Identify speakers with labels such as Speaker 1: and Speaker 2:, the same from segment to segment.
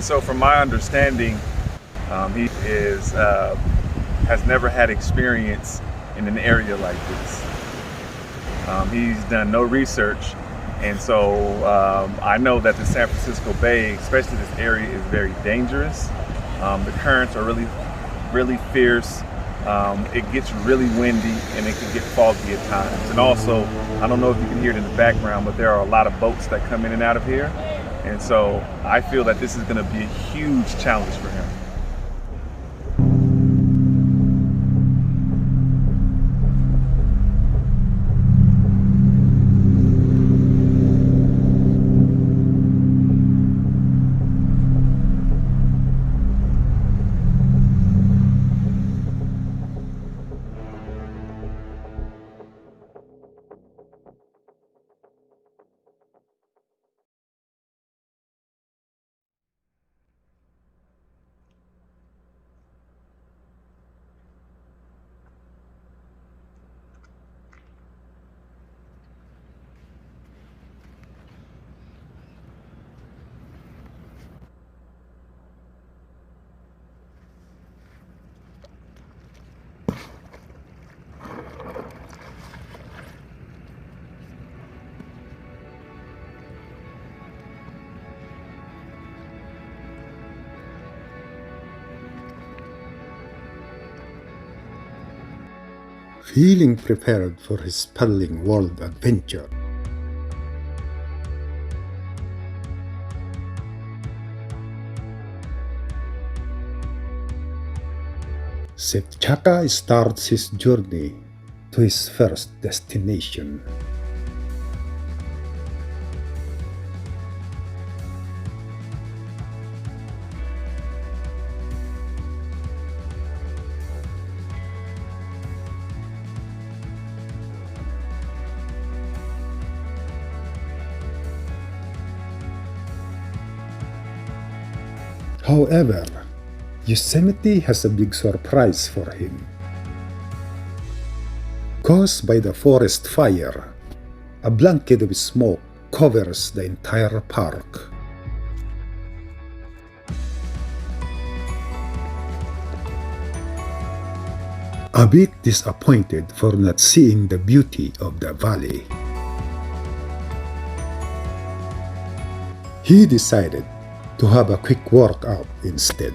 Speaker 1: So from my understanding, he has never had experience in an area like this. He's done no research, and so I know that the San Francisco Bay, especially this area, is very dangerous. The currents are really fierce. It gets really windy and it can get foggy at times. And also, I don't know if you can hear it in the background, but there are a lot of boats that come in and out of here. And so I feel that this is going to be a huge challenge for him.
Speaker 2: Feeling prepared for his paddling world adventure, Chaka starts his journey to his first destination. However, Yosemite has a big surprise for him. Caused by the forest fire, a blanket of smoke covers the entire park. A bit disappointed for not seeing the beauty of the valley, he decided to have a quick workout instead.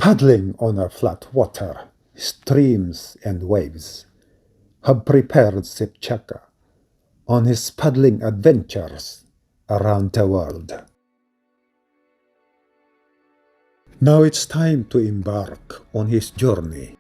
Speaker 2: Paddling on a flat water, streams and waves have prepared Chaka on his paddling adventures around the world. Now it's time to embark on his journey.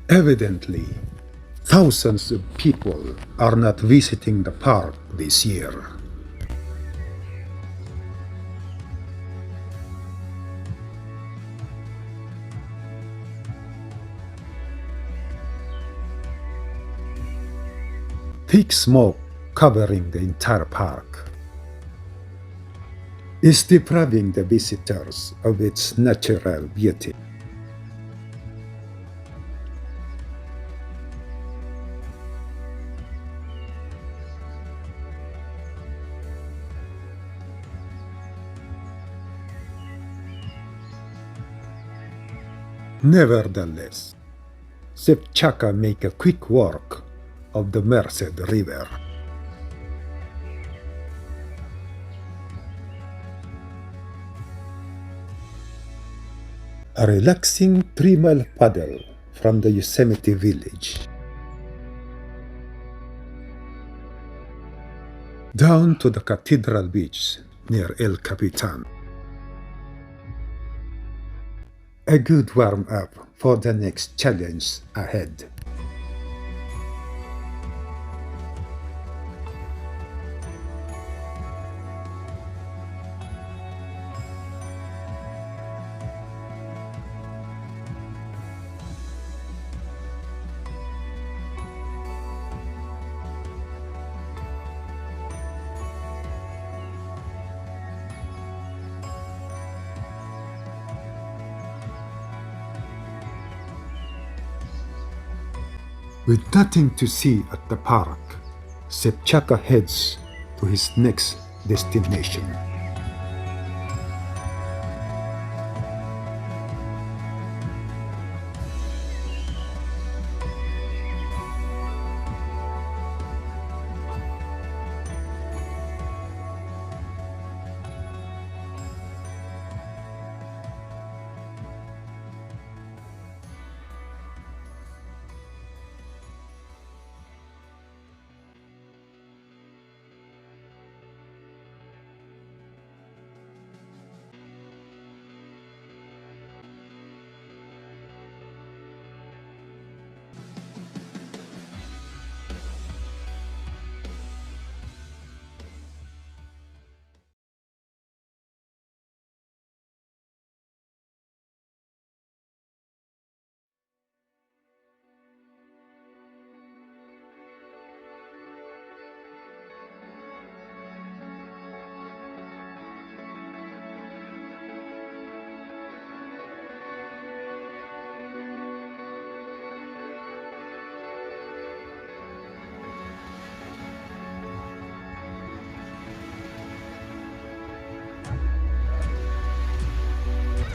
Speaker 2: Evidently, thousands of people are not visiting the park this year. Thick smoke covering the entire park is depriving the visitors of its natural beauty. Nevertheless, Sefchaka make a quick work of the Merced River. A relaxing 3-mile paddle from the Yosemite village down to the Cathedral Beach near El Capitan. A good warm-up for the next challenge ahead. With nothing to see at the park, Sepchaka heads to his next destination.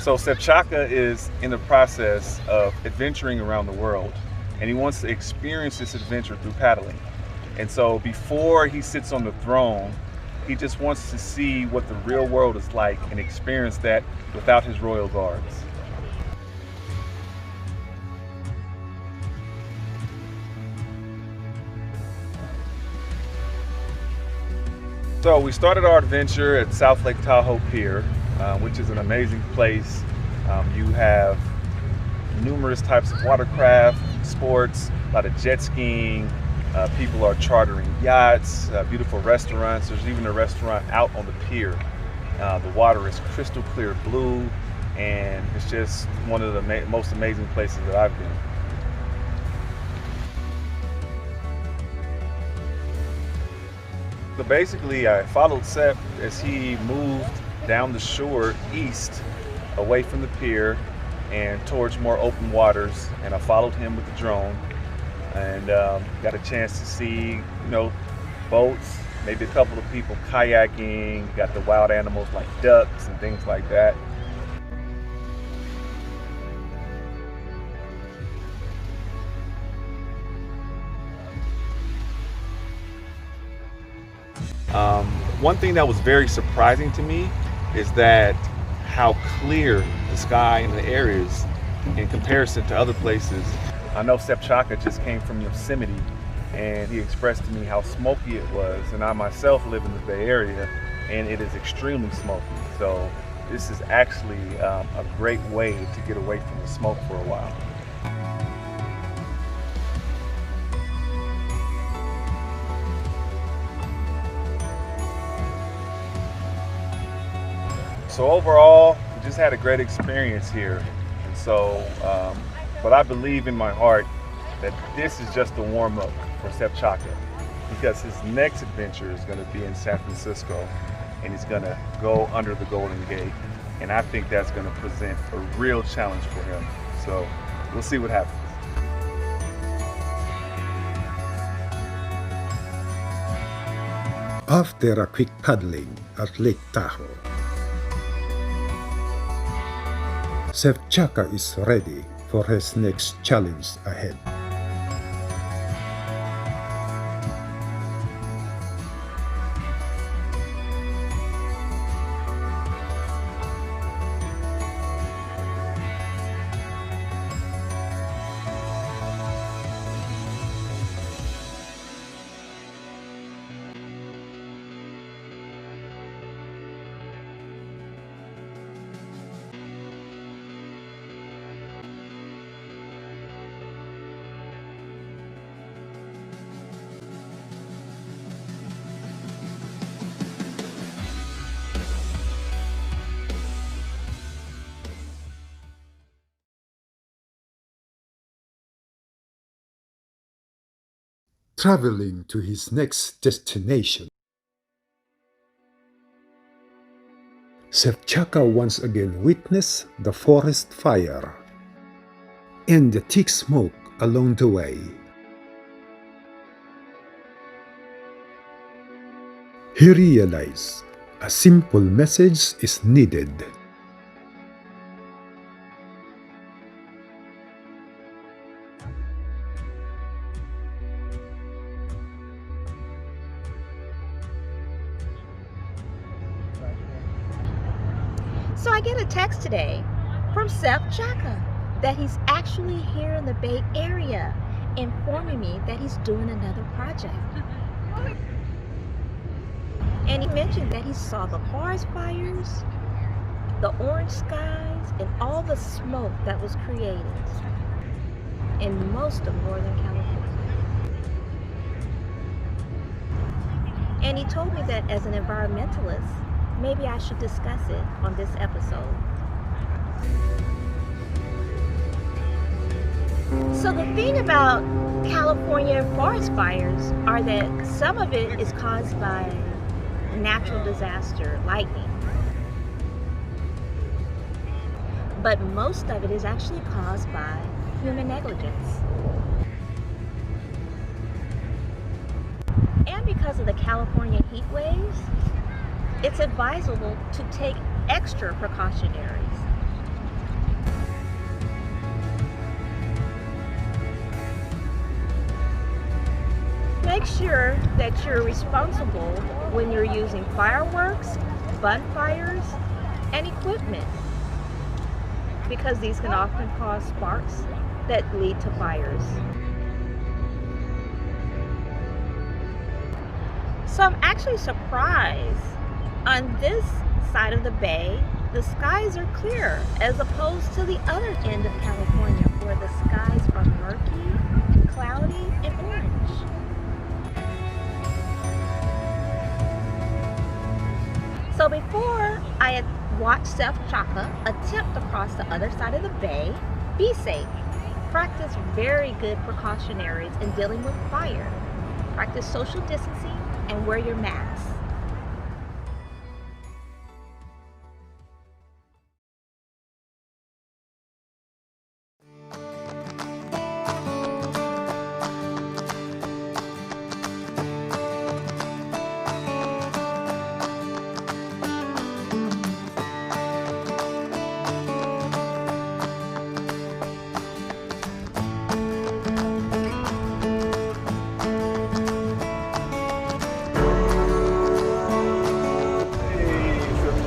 Speaker 1: So Sepchaka is in the process of adventuring around the world, and he wants to experience this adventure through paddling. And so before he sits on the throne, he just wants to see what the real world is like and experience that without his royal guards. So we started our adventure at South Lake Tahoe Pier, which is an amazing place. You have numerous types of watercraft, sports, a lot of jet skiing. People are chartering yachts, beautiful restaurants. There's even a restaurant out on the pier. The water is crystal clear blue, and it's just one of the most amazing places that I've been. So basically, I followed Sep as he moved down the shore east, away from the pier and towards more open waters, and I followed him with the drone and got a chance to see, boats, maybe a couple of people kayaking, got the wild animals like ducks and things like that. One thing that was very surprising to me is that how clear the sky and the air is in comparison to other places. I know Sepchaka just came from Yosemite, and he expressed to me how smoky it was, and I myself live in the Bay Area, and it is extremely smoky. So this is actually a great way to get away from the smoke for a while. So overall, we just had a great experience here. And so, but I believe in my heart that this is just a warm-up for Sep Chaka, because his next adventure is going to be in San Francisco, and he's going to go under the Golden Gate. And I think that's going to present a real challenge for him. So we'll see what happens.
Speaker 2: After a quick paddling at Lake Tahoe, Sep Chaka is ready for his next challenge ahead. Traveling to his next destination, Sep Chaka once again witnessed the forest fire and the thick smoke along the way. He realized a simple message is needed.
Speaker 3: So I get a text today from Sep Chaka that he's actually here in the Bay Area, informing me that he's doing another project. And he mentioned that he saw the forest fires, the orange skies, and all the smoke that was created in most of Northern California. And he told me that as an environmentalist, maybe I should discuss it on this episode. So the thing about California forest fires are that some of it is caused by natural disaster, lightning. But most of it is actually caused by human negligence. And because of the California heat waves, it's advisable to take extra precautionaries. Make sure that you're responsible when you're using fireworks, bonfires, and equipment, because these can often cause sparks that lead to fires. So I'm actually surprised. On this side of the bay, the skies are clear, as opposed to the other end of California, where the skies are murky, cloudy, and orange. So before I had watched Sep Chaka attempt to cross the other side of the bay, be safe. Practice very good precautionaries in dealing with fire. Practice social distancing and wear your mask.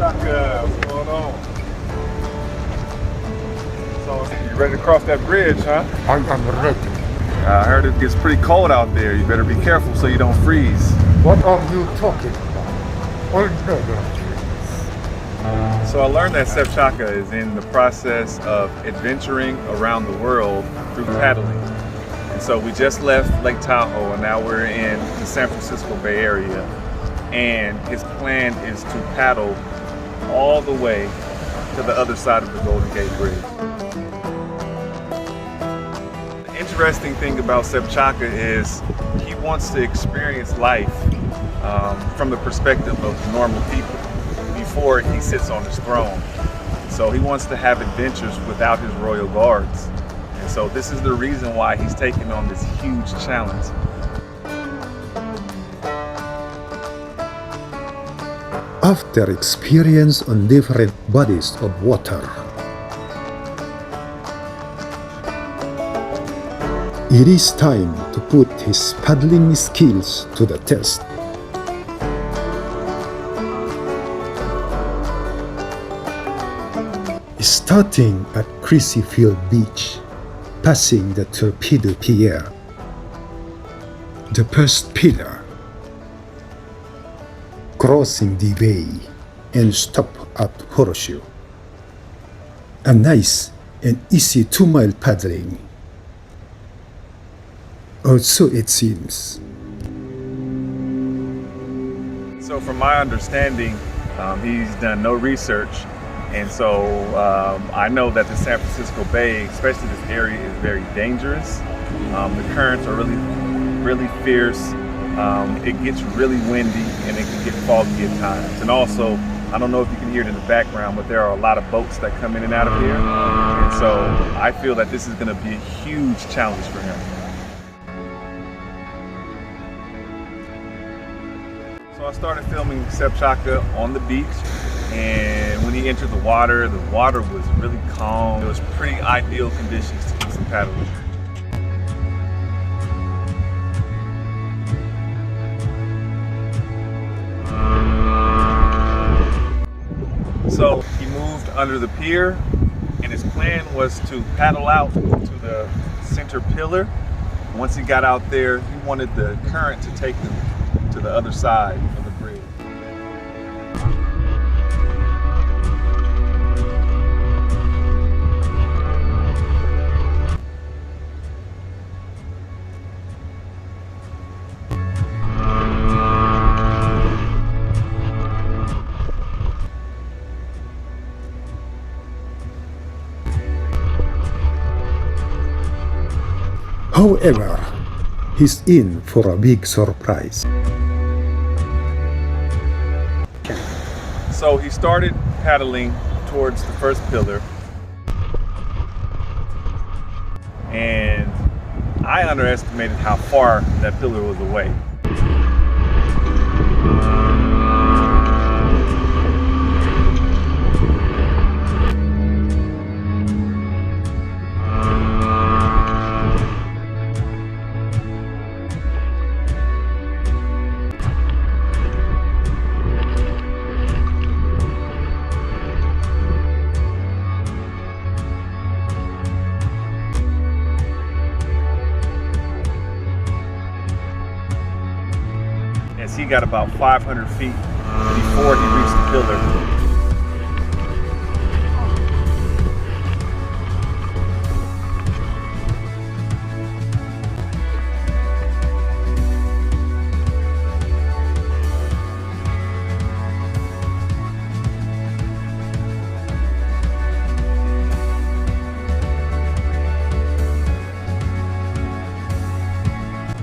Speaker 1: What's going on? So you ready to cross that bridge, huh?
Speaker 2: I'm ready.
Speaker 1: I heard it gets pretty cold out there. You better be careful so you don't freeze.
Speaker 2: What are you talking about? I'll never freeze.
Speaker 1: So I learned that Sep Chaka is in the process of adventuring around the world through paddling. And so we just left Lake Tahoe and now we're in the San Francisco Bay Area. And his plan is to paddle all the way to the other side of the Golden Gate Bridge. The interesting thing about Sepp Chaka is he wants to experience life from the perspective of normal people before he sits on his throne. So he wants to have adventures without his royal guards. And so this is the reason why he's taking on this huge challenge.
Speaker 2: After experience on different bodies of water, it is time to put his paddling skills to the test. Starting at Crissy Field Beach, passing the Torpedo Pier, the first pillar, crossing the bay and stop at Horseshoe. A nice and easy 2-mile paddling. Or so it seems.
Speaker 1: So from my understanding, he's done no research. And so I know that the San Francisco Bay, especially this area, is very dangerous. The currents are really fierce. It gets really windy and it can get foggy at times. And also, I don't know if you can hear it in the background, but there are a lot of boats that come in and out of here. And so I feel that this is going to be a huge challenge for him. So I started filming Sepp Chaka on the beach. And when he entered the water was really calm. It was pretty ideal conditions to do some paddling. So he moved under the pier, and his plan was to paddle out to the center pillar. Once he got out there, he wanted the current to take him to the other side of the bridge.
Speaker 2: However, he's in for a big surprise.
Speaker 1: So he started paddling towards the first pillar, and I underestimated how far that pillar was away. He got about 500 feet before he reached the pillar.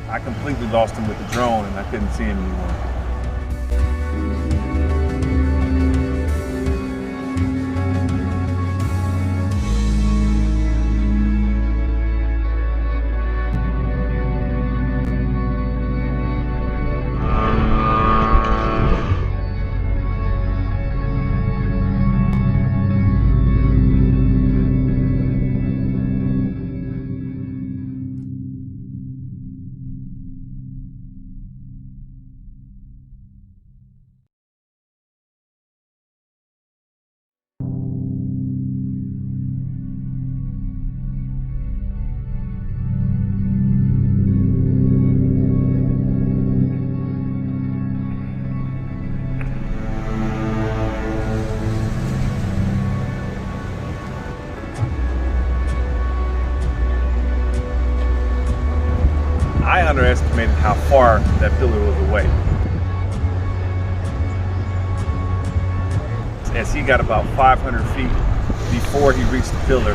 Speaker 1: I completely lost him with the drone and I couldn't see him anymore. I underestimated how far that pillar was away. as he got about 500 feet before he reached the pillar.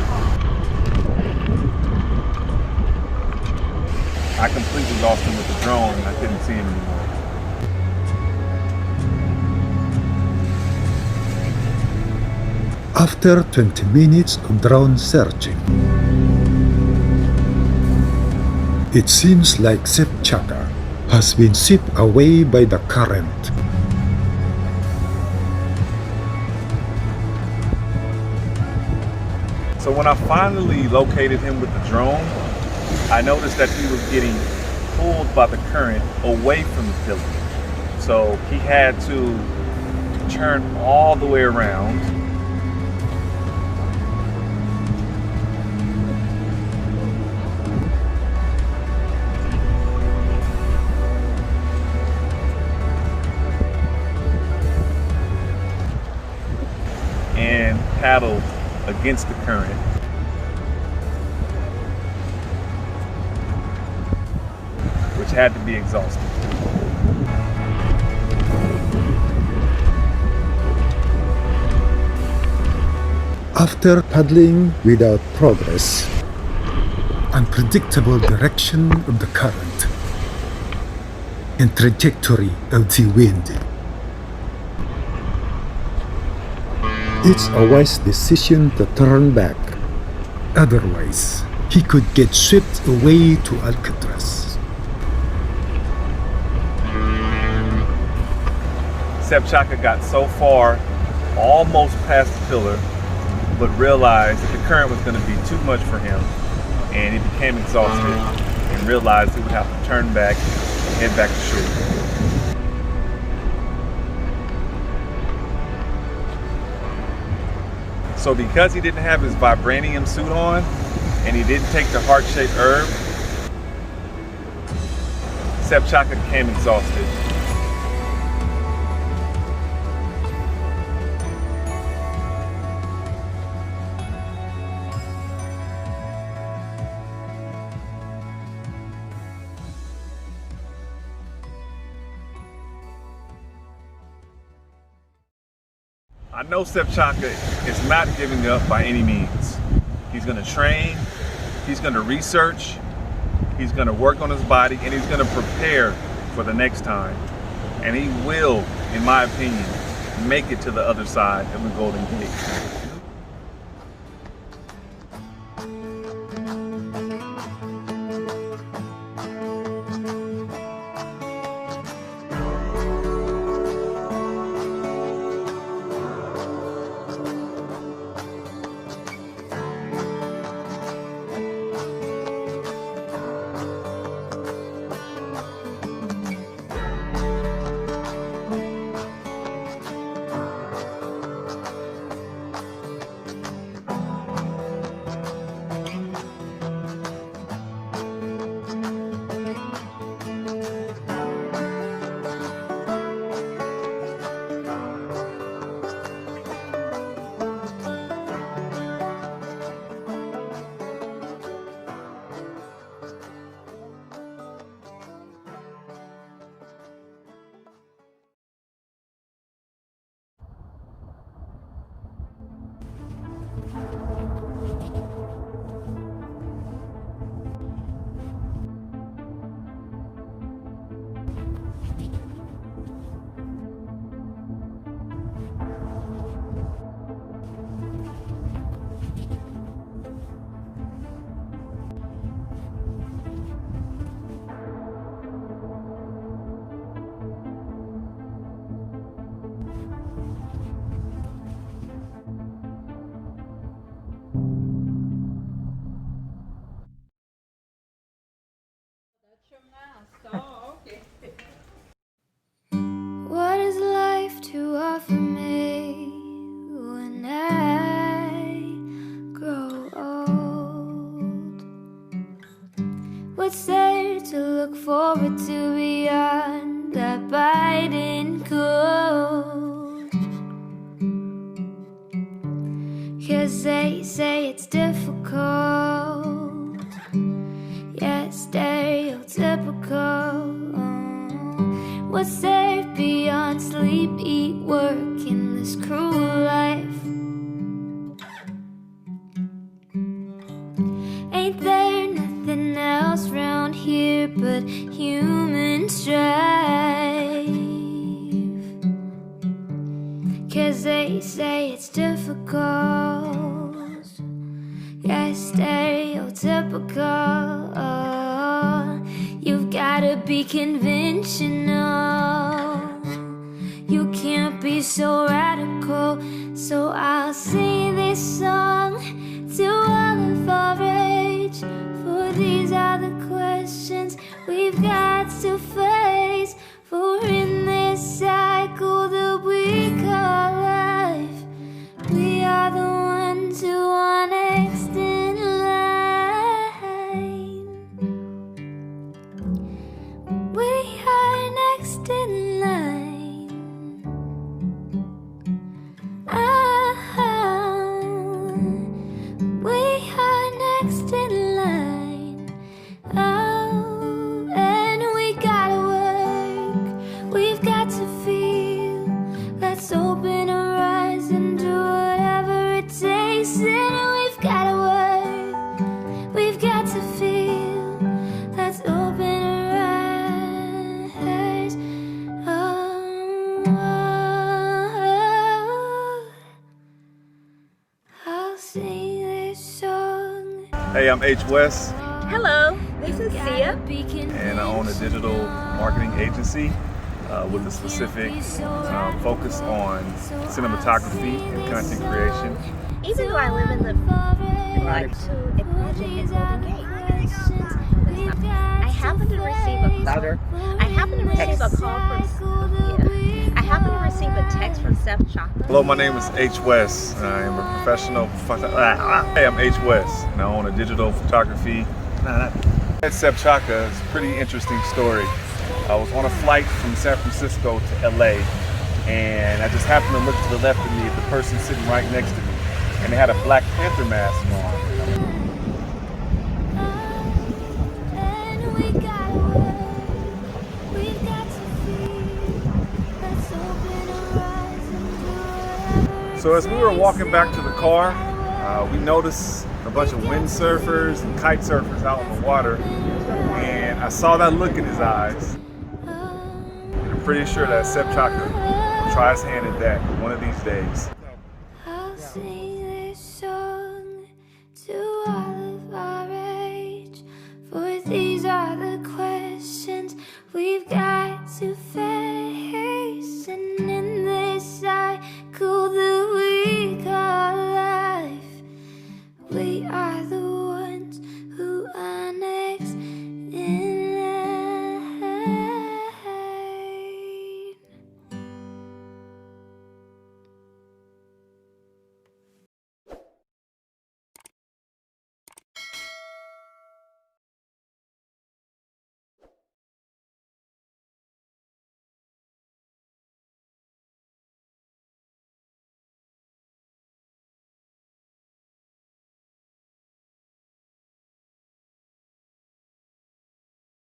Speaker 1: I completely lost him with the drone and I couldn't see him anymore.
Speaker 2: After 20 minutes of drone searching, it seems like Chef Chaka has been swept away by the current.
Speaker 1: So when I finally located him with the drone, I noticed that he was getting pulled by the current away from the pillar. So he had to turn all the way around. And paddle against the current. Which had to be exhausting.
Speaker 2: After paddling without progress, unpredictable direction of the current, and trajectory of the wind, it's a wise decision to turn back. Otherwise, he could get swept away to Alcatraz.
Speaker 1: Chef Chaka got so far, almost past the pillar, but realized that the current was going to be too much for him, and he became exhausted and realized he would have to turn back and head back to shore. So because he didn't have his vibranium suit on and he didn't take the heart-shaped herb, Chef Chaka became exhausted. I know Chef Chaka is not giving up by any means. He's going to train, he's going to research, he's going to work on his body, and he's going to prepare for the next time. And he will, in my opinion, make it to the other side of the Golden Gate.
Speaker 4: What is life to offer me when I grow old? What's there to look forward to beyond that biting cold? 'Cause they say it's difficult, yet stereotypical. What's there beyond sleep, eat, work, and this cruel life. Ain't there nothing else round here but human strife? 'Cause they say it's difficult, yeah, stereotypical. You've gotta be conventional, you can't be so radical. So I'll sing this song to all of our age, for these are the questions we've got to face. For in this cycle that we call life, we are the ones who are next in line. We are next in line. We are next in line. Oh, and we gotta work, we've got to feel. Let's open our eyes and do whatever it takes. And we've gotta work, we've got to feel. Let's open our eyes. I'll sing this song.
Speaker 1: Hey, I'm H. West,
Speaker 3: Hello, this is Sia.
Speaker 1: and I own a digital marketing agency with a specific focus on cinematography and content creation.
Speaker 3: Even though I live in the like to a project in Golden Gate, I happen to receive a call. I happen to receive a call from. Yeah, I happen to receive a text from Seth Chaka.
Speaker 1: Hello, my name is H. West. I am a professional. Hey, I'm H. West, and I own a digital photography. At Seth Chaka, it's a pretty interesting story. I was on a flight from San Francisco to LA, and I just happened to look to the left of me at the person sitting right next to me, and they had a Black Panther mask on.
Speaker 4: And we gotta work, we've got to feel. Let's open our eyes and do whatever.
Speaker 1: So as we were walking back to the car, we noticed a bunch of windsurfers and kite surfers out on the water, and I saw that look in his eyes. And I'm pretty sure that Seth Chaka will try his hand at that one of these days.
Speaker 4: I'll sing